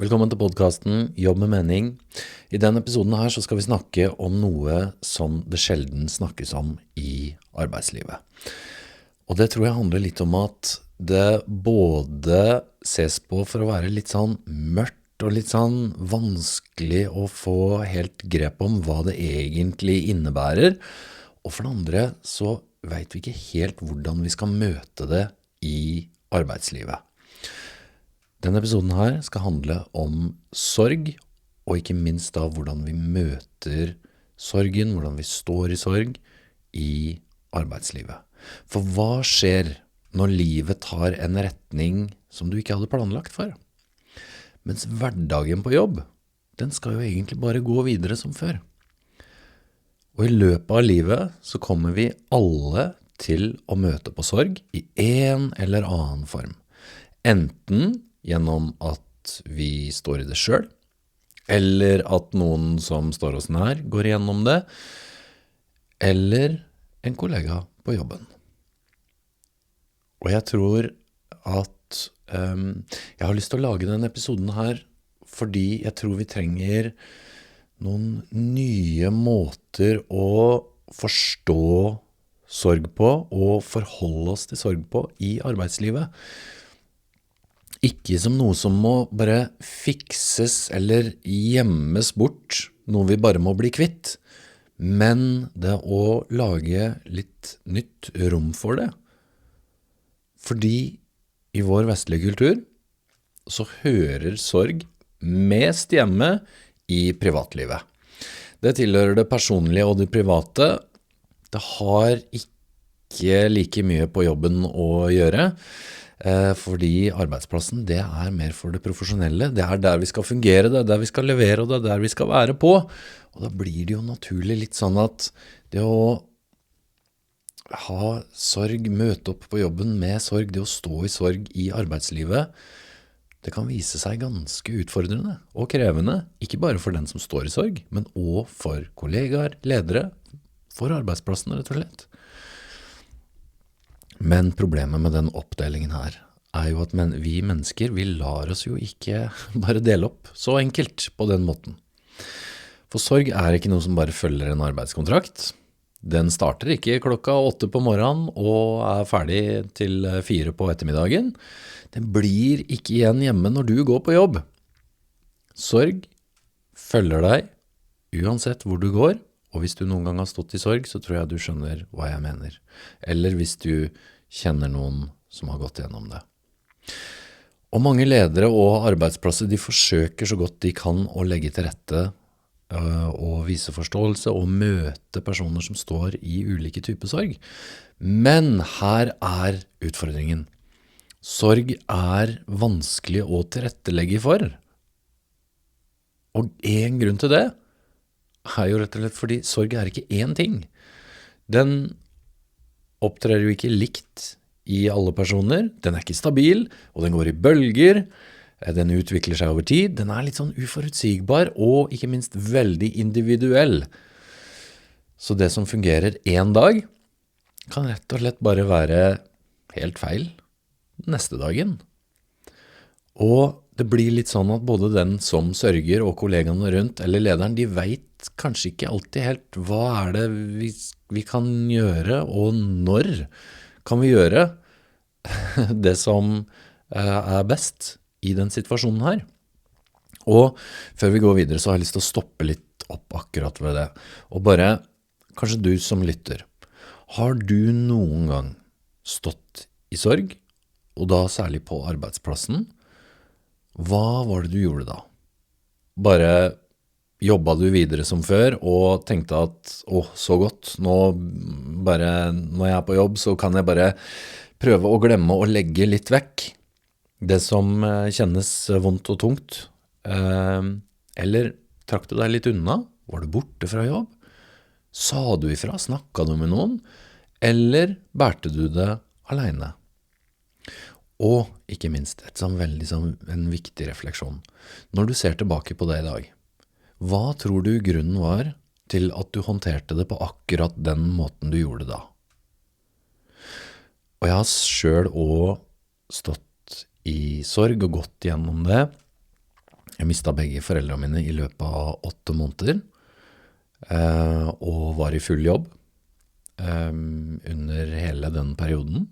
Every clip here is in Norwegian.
Velkommen til podcasten Jobb med mening. I denne episoden her så skal vi snakke om noe som det sjelden snakkes om i arbeidslivet. Og det tror jeg handler litt om at det både ses på for å være litt sånn mørkt og litt sånn vanskelig å få helt grep om hva det egentlig innebærer. Og for det andre så vet vi ikke helt hvordan vi skal møte det i arbeidslivet. Denne episoden her skal handle om sorg, og ikke minst da hvordan vi møter sorgen, hvordan vi står i sorg i arbeidslivet. For hva skjer når livet tar en retning som du ikke hadde planlagt for? Mens hverdagen på jobb, den skal jo egentlig bare gå videre som før. Og i løpet av livet så kommer vi alle til å møte på sorg i en eller annen form. Enten gjennom at vi står i det selv, eller at noen som står oss nær går igjennom det, eller en kollega på jobben. Og jeg tror at jeg har lyst til å lage denne episoden her fordi jeg tror vi trenger noen nye måter å forstå sorg på og forholde oss til sorg på i arbeidslivet. Ikke som noe som må bare fikses eller gjemmes bort, noe vi bare må bli kvitt, men det å lage litt nytt rom for det. Fordi i vår vestlige kultur så hører sorg mest hjemme i privatlivet. Det tilhører det personlige og det private. Det har ikke like mye på jobben å gjøre. Fordi arbeidsplassen, det er mer for det profesjonelle. Det er der vi skal fungere, det er der vi skal levere, og det er der vi skal være på. Og da blir det jo naturlig litt sånn at det å ha sorg, møte opp på jobben med sorg, det å stå i sorg i arbeidslivet, det kan vise seg ganske utfordrende og krevende, ikke bare for den som står i sorg, men også for kollegaer, ledere, for arbeidsplassen rett og slett. Men problemet med den oppdelingen her er jo at vi mennesker, vi lar oss jo ikke bare dele opp så enkelt på den måten. For sorg er ikke noe som bare følger en arbeidskontrakt. Den starter ikke 8:00 på morgenen og er ferdig til 4 på ettermiddagen. Den blir ikke igjen hjemme når du går på jobb. Sorg følger deg uansett hvor du går. Og hvis du noen gang har stått i sorg, så tror jeg du skjønner hva jeg mener. Eller hvis du kjenner noen som har gått gjennom det. Og mange ledere og arbeidsplasser, de forsøker så godt de kan å legge til rette og vise forståelse og møte personer som står i ulike typer sorg. Men her er utfordringen. Sorg er vanskelig å tilrettelegge for. Og en grunn til det er jo rett og slett fordi sorg er ikke én ting. Den opptrer jo ikke likt i alle personer. Den er ikke stabil, og den går i bølger. Den utvikler seg over tid. Den er litt sånn uforutsigbar, og ikke minst veldig individuell. Så det som fungerer en dag, kan rett og slett bare være helt feil neste dagen. Og det blir litt sånn at både den som sørger og kollegaene rundt, eller lederen, de vet kanskje ikke alltid helt hva er det vi kan gjøre, og når kan vi gjøre det som er best i den situasjonen her. Og før vi går videre så har jeg lyst til å stoppe litt opp akkurat ved det. Og bare, kanskje du som lytter, har du noen gang stått i sorg, og da særlig på arbeidsplassen? Hva var det du gjorde da? Bare jobbet du videre som før og tenkte at, så godt, når jeg er på jobb så kan jeg bare prøve å glemme å legge litt vekk det som kjennes vondt og tungt. Eller trakk du deg litt unna? Var du borte fra jobb? Sa du ifra? Snakket du med noen? Eller bærte du det alene? Og ikke minst, en viktig refleksjon. Når du ser tilbake på det i dag, hva tror du grunnen var til at du håndterte det på akkurat den måten du gjorde da? Og jeg har selv også stått i sorg og gått gjennom det. Jeg mistet begge foreldrene mine i løpet av 8 måneder, og var i full jobb under hele den perioden.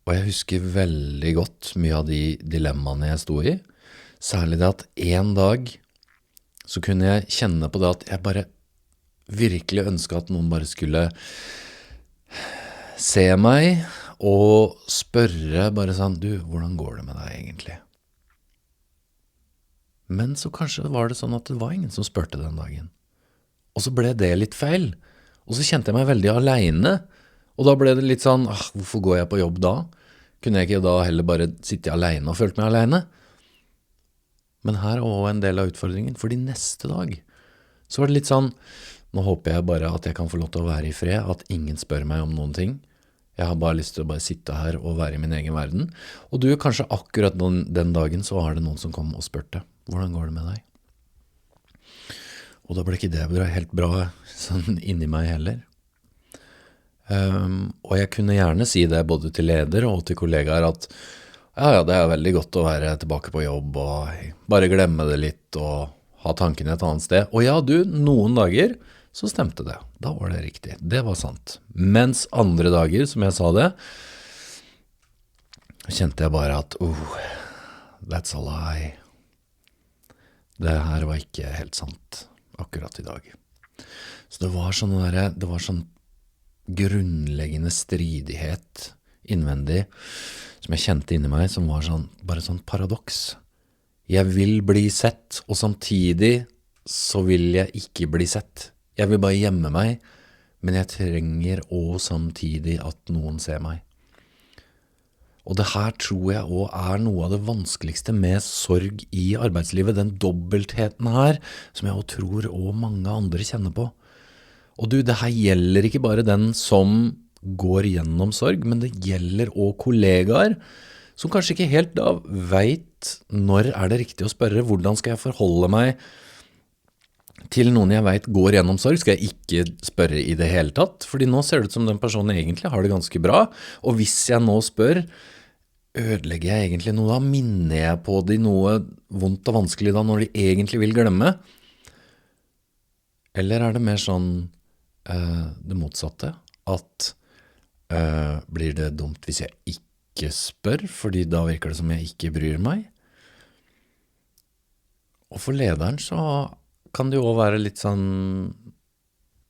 Og jeg husker veldig godt mye av de dilemmaene jeg sto i, særlig det at en dag så kunne jeg kjenne på det at jeg bare virkelig ønsket at noen bare skulle se meg og spørre bare sånn, du, hvordan går det med deg egentlig? Men så kanskje var det sånn at det var ingen som spurte den dagen. Og så ble det litt feil. Og så kjente jeg meg veldig alene. Og da ble det litt sånn, hvorfor går jeg på jobb da? Kunne jeg ikke da heller bare sitte alene og følt meg alene? Men her er også en del av utfordringen, fordi neste dag så var det litt sånn, nå håper jeg bare at jeg kan få lov til å være i fred, at ingen spør meg om noen ting. Jeg har bare lyst til å bare sitte her og være i min egen verden. Og du, kanskje akkurat den dagen så var det noen som kom og spurte, hvordan går det med deg? Og da ble ikke det helt bra sånn inni meg heller. Og jeg kunne gjerne si det både til leder og til kollegaer at ja, det er veldig godt å være tilbake på jobb og bare glemme det litt og ha tankene et annet sted. Og ja, du, noen dager så stemte det. Da var det riktig. Det var sant. Mens andre dager, som jeg sa det, kjente jeg bare at, that's a lie. Det her var ikke helt sant akkurat i dag. Så det var sånn grunnleggende stridighet innvendig som jeg kjente inni meg, som var bare sånn paradoks. Jeg vil bli sett, og samtidig så vil jeg ikke bli sett. Jeg vil bare gjemme meg, men jeg trenger også samtidig at noen ser meg. Og det her tror jeg også er noe av det vanskeligste med sorg i arbeidslivet, den dobbeltheten her, som jeg også tror også mange andre kjenner på. Og du, det her gjelder ikke bare den som går gjennom sorg, men det gjelder også kollegaer, som kanskje ikke helt da vet når er det riktig å spørre, hvordan skal jeg forholde meg til noen jeg vet går gjennom sorg, skal jeg ikke spørre i det hele tatt, fordi nå ser det ut som den personen egentlig har det ganske bra, og hvis jeg nå spør, ødelegger jeg egentlig noe da? Minner jeg på de noe vondt og vanskelig da, når de egentlig vil glemme? Eller er det mer sånn det motsatte, at blir det dumt hvis jeg ikke spør, fordi da virker det som jeg ikke bryr meg? Og for lederen så kan det jo også være litt sånn,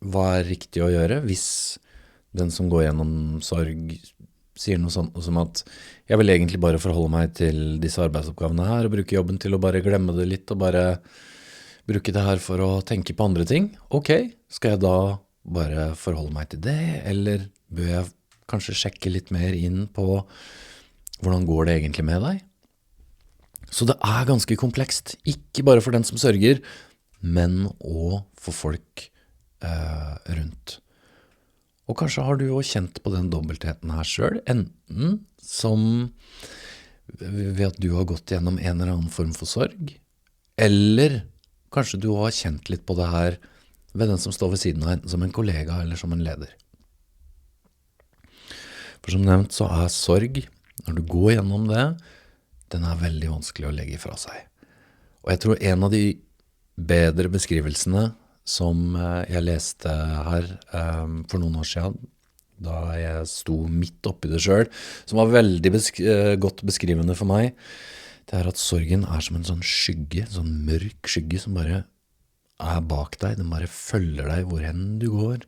hva er riktig å gjøre hvis den som går gjennom sorg sier noe sånt som at jeg vil egentlig bare forholde meg til disse arbeidsoppgavene her og bruke jobben til å bare glemme det litt og bare bruke det her for å tenke på andre ting. Ok, skal jeg da bare forholde meg til det, eller bør jeg kanskje sjekke litt mer inn på hvordan går det egentlig med deg? Så det er ganske komplekst, ikke bare for den som sørger, men også for folk rundt. Og kanskje har du jo kjent på den dobbeltheten her selv, enten som ved at du har gått gjennom en eller annen form for sorg, eller kanskje du har kjent litt på det her ved den som står ved siden av en, som en kollega eller som en leder. For som nevnt så er sorg, når du går gjennom det, den er veldig vanskelig å legge fra seg. Og jeg tror en av de bedre beskrivelsene som jeg leste her for noen år siden, da jeg sto midt oppi det selv, som var veldig godt beskrivende for meg, det er at sorgen er som en sånn skygge, sånn mørk skygge som bare er bak deg, den bare følger deg hvor hen du går.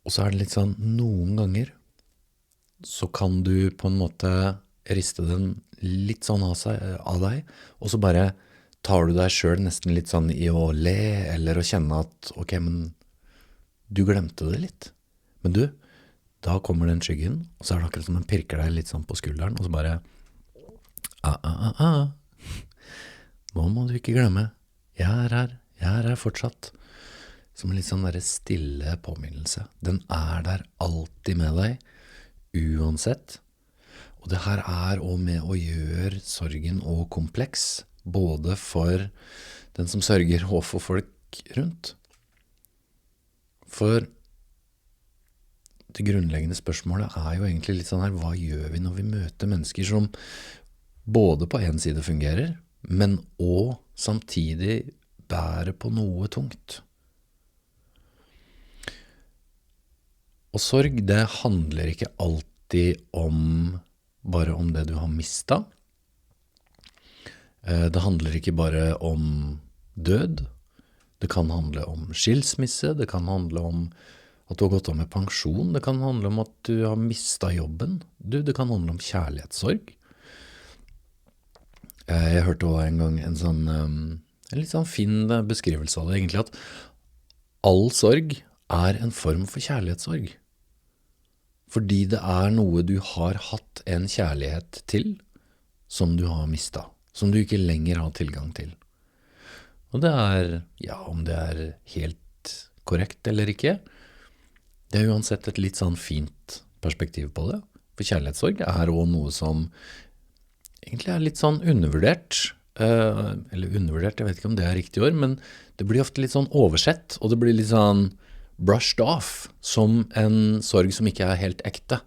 Og så er det litt sånn, noen ganger så kan du på en måte riste den litt sånn av deg, og så bare tar du deg selv nesten litt sånn i å le, eller å kjenne at, ok, men du glemte det litt. Men du, da kommer den skyggen, og så er det akkurat som den pirker deg litt sånn på skulderen, og så bare, nå må du ikke glemme, jeg er her fortsatt. Som en litt sånn der stille påminnelse. Den er der alltid med deg, uansett. Og det her er også med å gjøre sorgen og kompleks, både for den som sørger og for folk rundt. For det grunnleggende spørsmålet er jo egentlig litt sånn her, hva gjør vi når vi møter mennesker som både på en side fungerer, men også samtidig bærer på noe tungt. Og sorg, det handler ikke alltid bare om det du har mistet. Det handler ikke bare om død. Det kan handle om skilsmisse, det kan handle om at du har gått av med pensjon, det kan handle om at du har mistet jobben. Det kan handle om kjærlighetssorg. Jeg hørte også en gang en litt sånn fin beskrivelse av det, egentlig, at all sorg er en form for kjærlighetssorg. Fordi det er noe du har hatt en kjærlighet til, som du har mistet, som du ikke lenger har tilgang til. Og det er, om det er helt korrekt eller ikke, det er uansett et litt sånn fint perspektiv på det. For kjærlighetssorg er også noe som egentlig er litt sånn undervurdert, eller undervurdert, jeg vet ikke om det er riktig ord, men det blir ofte litt sånn oversett, og det blir litt sånn brushed off, som en sorg som ikke er helt ekte.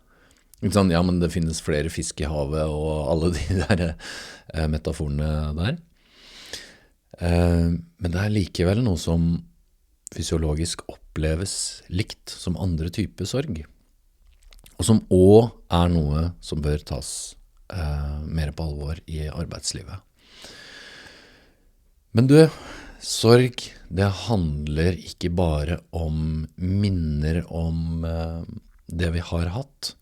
Litt sånn, men det finnes flere fisk i havet, og alle de der metaforene der. Men det er likevel noe som fysiologisk oppleves likt som andre typer sorg, og som også er noe som bør tas mer på alvor i arbeidslivet. Men sorg, det handler ikke bare om minner om det vi har hatt,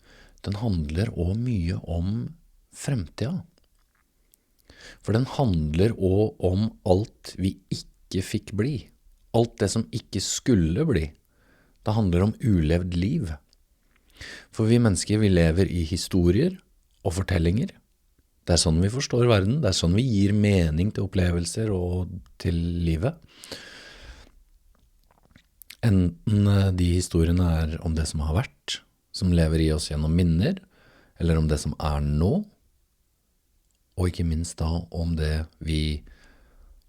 den handler også mye om fremtiden. For den handler også om alt vi ikke fikk bli. Alt det som ikke skulle bli. Det handler om ulevd liv. For vi mennesker, vi lever i historier og fortellinger. Det er sånn vi forstår verden. Det er sånn vi gir mening til opplevelser og til livet. Enten de historiene er om det som har vært, som lever i oss gjennom minner, eller om det som er nå, og ikke minst da om det vi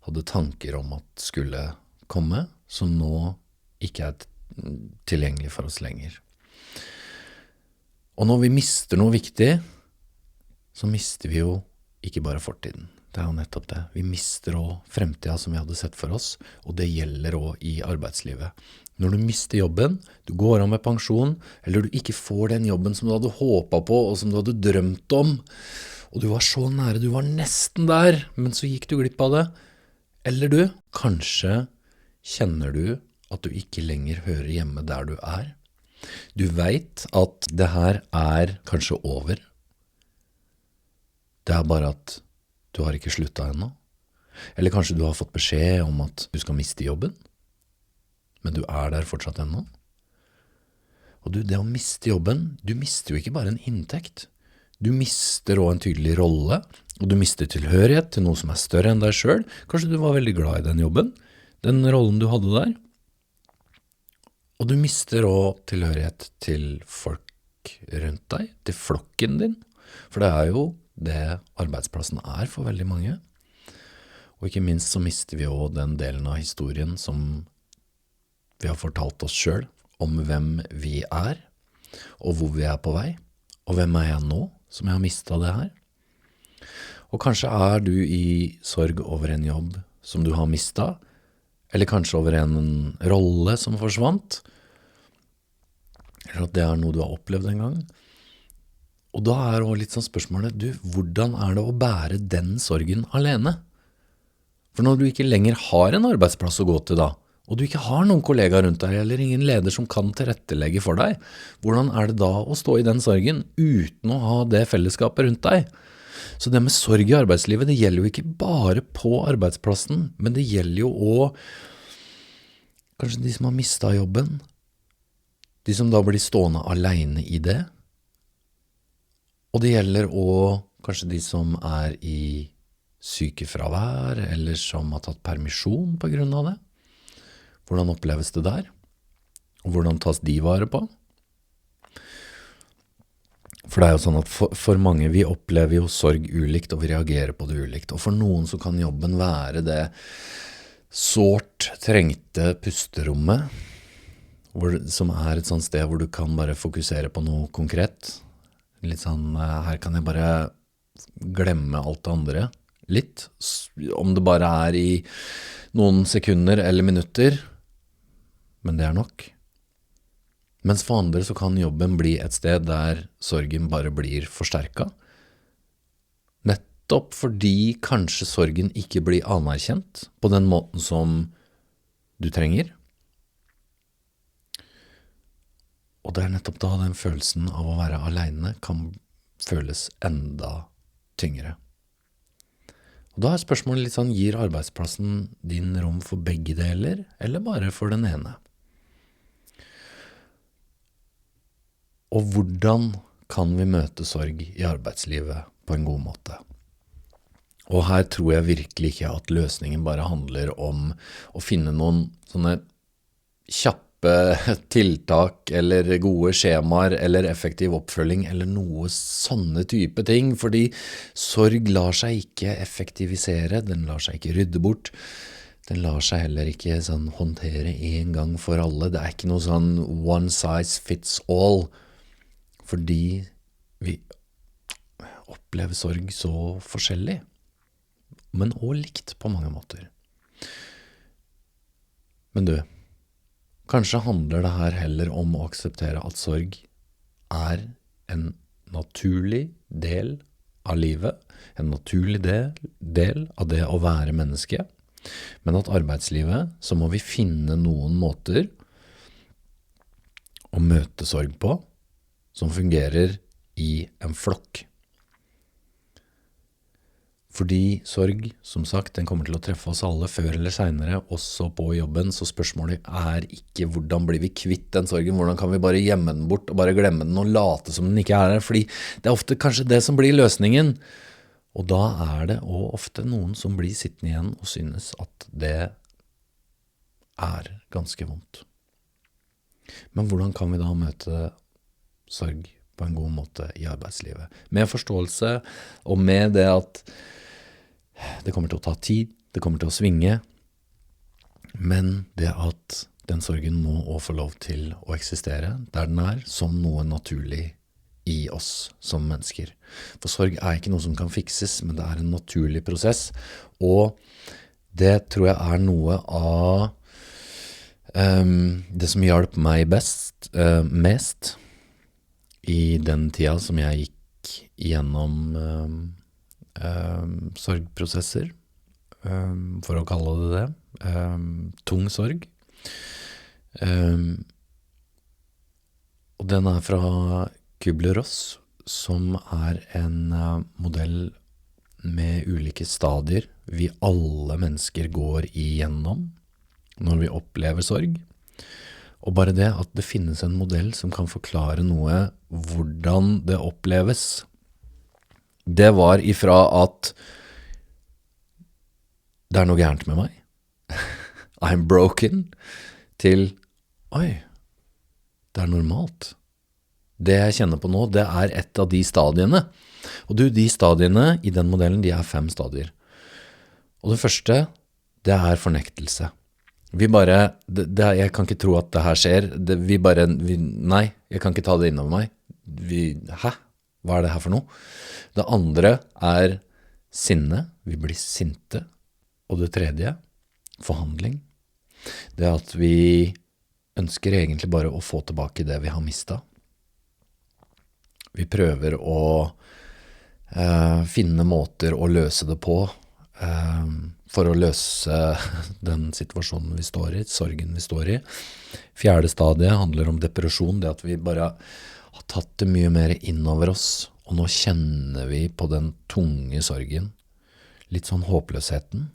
hadde tanker om at skulle komme, som nå ikke er tilgjengelig for oss lenger. Og når vi mister noe viktig, så mister vi jo ikke bare fortiden. Det er jo nettopp det. Vi mister også fremtiden som vi hadde sett for oss, og det gjelder også i arbeidslivet. Når du mister jobben, du går av med pensjon, eller du ikke får den jobben som du hadde håpet på, og som du hadde drømt om, og du var så nære, du var nesten der, men så gikk du glipp av det. Eller kanskje kjenner du at du ikke lenger hører hjemme der du er. Du vet at det her er kanskje over. Det er bare at du har ikke sluttet ennå. Eller kanskje du har fått beskjed om at du skal miste jobben, men du er der fortsatt ennå. Og det å miste jobben, du mister jo ikke bare en inntekt. Du mister også en tydelig rolle, og du mister tilhørighet til noe som er større enn deg selv. Kanskje du var veldig glad i den jobben, den rollen du hadde der. Og du mister også tilhørighet til folk rundt deg, til flokken din. For det er jo det arbeidsplassen er for veldig mange. Og ikke minst så mister vi også den delen av historien som vi har fortalt oss selv om hvem vi er, og hvor vi er på vei. Og hvem er jeg nå, som jeg har mistet det her? Og kanskje er du i sorg over en jobb som du har mistet, eller kanskje over en rolle som forsvant, eller at det er noe du har opplevd en gang. Og da er det også litt sånn spørsmålet, hvordan er det å bære den sorgen alene? For når du ikke lenger har en arbeidsplass å gå til da, og du ikke har noen kollegaer rundt deg, eller ingen leder som kan tilrettelegge for deg, hvordan er det da å stå i den sorgen uten å ha det fellesskapet rundt deg? Så det med sorg i arbeidslivet, det gjelder jo ikke bare på arbeidsplassen, men det gjelder jo også kanskje de som har mistet jobben, de som da blir stående alene i det, og det gjelder også kanskje de som er i sykefravær, eller som har tatt permisjon på grunn av det. Hvordan oppleves det der? Og hvordan tas de vare på? For det er jo sånn at for mange, vi opplever jo sorg ulikt, og vi reagerer på det ulikt. Og for noen så kan jobben være det sårt trengte pusterommet, som er et sånt sted hvor du kan bare fokusere på noe konkret. Litt sånn, her kan jeg bare glemme alt det andre litt, om det bare er i noen sekunder eller minutter, men det er nok. Mens for andre så kan jobben bli et sted der sorgen bare blir forsterket, nettopp fordi kanskje sorgen ikke blir anerkjent på den måten som du trenger. Og det er nettopp da den følelsen av å være alene kan føles enda tyngre. Og da er spørsmålet litt sånn, gir arbeidsplassen din rom for begge deler, eller bare for den ene? Og hvordan kan vi møte sorg i arbeidslivet på en god måte? Og her tror jeg virkelig ikke at løsningen bare handler om å finne noen sånne kjappe tiltak eller gode skjemaer eller effektiv oppfølging eller noe sånne type ting, fordi sorg lar seg ikke effektivisere, den lar seg ikke rydde bort, den lar seg heller ikke sånn håndtere en gang for alle. Det er ikke noe sånn one size fits all, fordi vi opplever sorg så forskjellig, men også likt på mange måter. Men du, kanskje handler det her heller om å akseptere at sorg er en naturlig del av livet, en naturlig del av det å være menneske, men at arbeidslivet så må vi finne noen måter å møte sorg på som fungerer i en flokk. Fordi sorg, som sagt, den kommer til å treffe oss alle før eller senere, også på jobben, så spørsmålet er ikke hvordan blir vi kvitt den sorgen, hvordan kan vi bare gjemme den bort og bare glemme den og late som den ikke er der, fordi det er ofte kanskje det som blir løsningen. Og da er det også ofte noen som blir sittende igjen og synes at det er ganske vondt. Men hvordan kan vi da møte sorg på en god måte i arbeidslivet? Med forståelse og med det at det kommer til å ta tid, det kommer til å svinge, men det at den sorgen må også få lov til å eksistere der den er, som noe naturlig i oss som mennesker. For sorg er ikke noe som kan fikses, men det er en naturlig prosess, og det tror jeg er noe av det som hjalp meg mest i den tida som jeg gikk igjennom sorgprosesser, for å kalle det det, tung sorg. Og den er fra Kübler-Ross, som er en modell med ulike stadier vi alle mennesker går igjennom når vi opplever sorg. Og bare det at det finnes en modell som kan forklare noe hvordan det oppleves, det var ifra at det er noe gærent med meg, I'm broken, til oi, det er normalt. Det jeg kjenner på nå, det er et av de stadiene. Og du, de stadiene i den modellen, de er 5 stadier. Og det første, det er fornektelse. Jeg kan ikke tro at det her skjer. Nei, jeg kan ikke ta det innover meg. Hæ? Hva er det her for noe? Det andre er sinne. Vi blir sinte. Og det tredje, forhandling. Det at vi ønsker egentlig bare å få tilbake det vi har mistet. Vi prøver å finne måter å løse det på, for å løse den situasjonen vi står i, sorgen vi står i. 4. stadiet handler om depresjon, det at vi bare har tatt det mye mer innover oss, og nå kjenner vi på den tunge sorgen, litt sånn håpløsheten,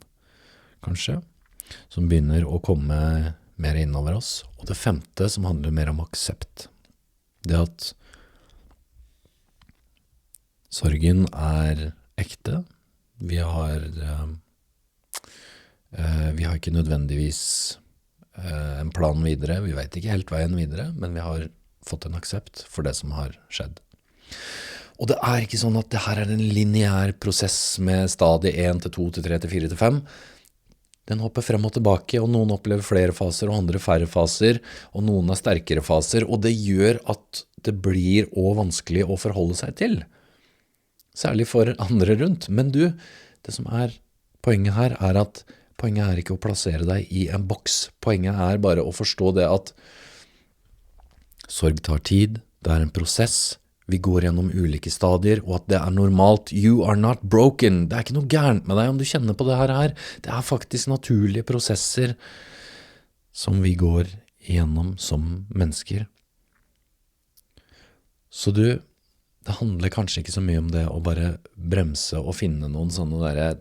kanskje, som begynner å komme mer innover oss. Og det 5. som handler mer om aksept, det at sorgen er ekte. Vi har ikke nødvendigvis en plan videre, vi vet ikke helt veien videre, men vi har fått en aksept for det som har skjedd. Og det er ikke sånn at det her er en lineær prosess med stadie 1 til 2 til 3 til 4 til 5. Den hopper frem og tilbake, og noen opplever flere faser, og andre færre faser, og noen har sterkere faser, og det gjør at det blir også vanskelig å forholde seg til. særlig for andre rundt. Men du, det som er poenget her er at poenget er ikke å plassere deg i en boks. Poenget er bare å forstå det at sorg tar tid, det er en prosess, vi går gjennom ulike stadier, og at det er normalt. You are not broken. Det er ikke noe gærent med deg om du kjenner på det her. Det er faktisk naturlige prosesser som vi går igjennom som mennesker. Så du, det handler kanskje ikke så mye om det å bare bremse og finne noen sånne der,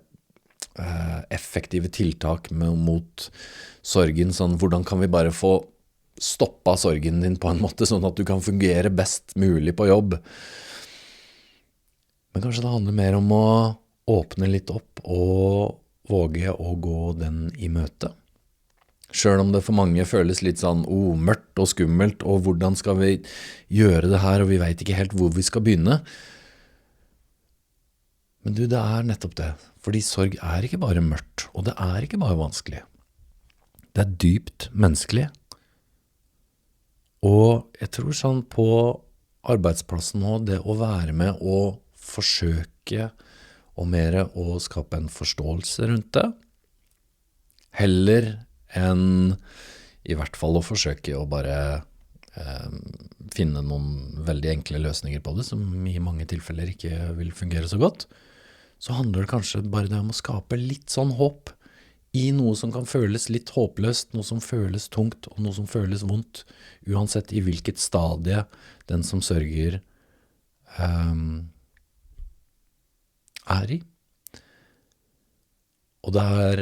effektive tiltak mot sorgen. Sånn, hvordan kan vi bare få stoppa sorgen din på en måte, sånn at du kan fungere best mulig på jobb. Men kanskje det handler mer om å åpne litt opp og våge å gå den i møte. Selv om det for mange føles litt sånn mørkt og skummelt, og hvordan skal vi gjøre det her, og vi vet ikke helt hvor vi skal begynne. Men du, det er nettopp det, fordi sorg er ikke bare mørkt, og det er ikke bare vanskelig. Det er dypt menneskelig. Og jeg tror sånn på arbeidsplassen nå, det å være med og forsøke og mer å skape en forståelse rundt det, heller enn i hvert fall å forsøke å bare finne noen veldig enkle løsninger på det, som i mange tilfeller ikke vil fungere så godt, så handler det kanskje bare det om å skape litt sånn håp i noe som kan føles litt håpløst, noe som føles tungt og noe som føles vondt, uansett i hvilket stadie den som sørger er i. Og det er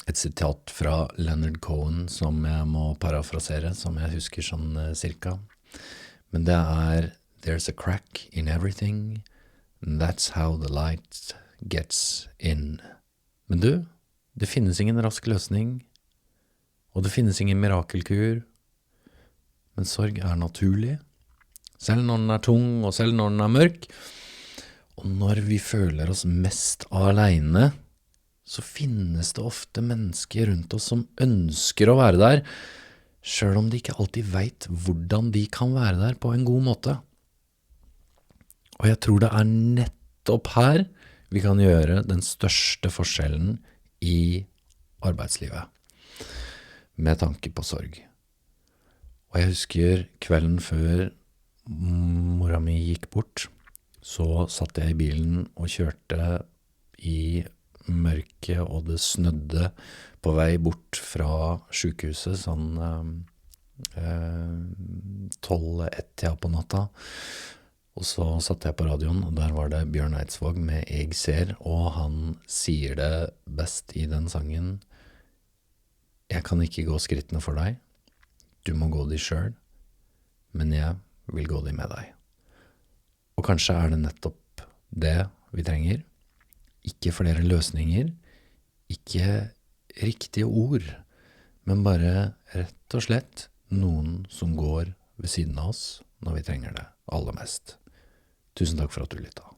et sitat fra Leonard Cohen som jeg må parafrasere, som jeg husker sånn cirka. Men det er «There's a crack in everything, and that's how the light gets in». Men du, det finnes ingen rask løsning, og det finnes ingen mirakelkur, men sorg er naturlig, selv når den er tung, og selv når den er mørk. Og når vi føler oss mest alene, så finnes det ofte mennesker rundt oss som ønsker å være der, selv om de ikke alltid vet hvordan de kan være der på en god måte. Og jeg tror det er nettopp her vi kan gjøre den største forskjellen i arbeidslivet, med tanke på sorg. Og jeg husker kvelden før mora mi gikk bort, så satt jeg i bilen og kjørte i mørket, og det snødde på vei bort fra sykehuset, sånn 12-1 på natta. Og så satte jeg på radioen, og der var det Bjørn Eidsvåg med «Jeg ser», og han sier det best i den sangen. «Jeg kan ikke gå skrittene for deg, du må gå de selv, men jeg vil gå de med deg». Og kanskje er det nettopp det vi trenger. Ikke flere løsninger, ikke riktige ord, men bare rett og slett noen som går ved siden av oss når vi trenger det aller mest. Tusen takk for at du lyttet.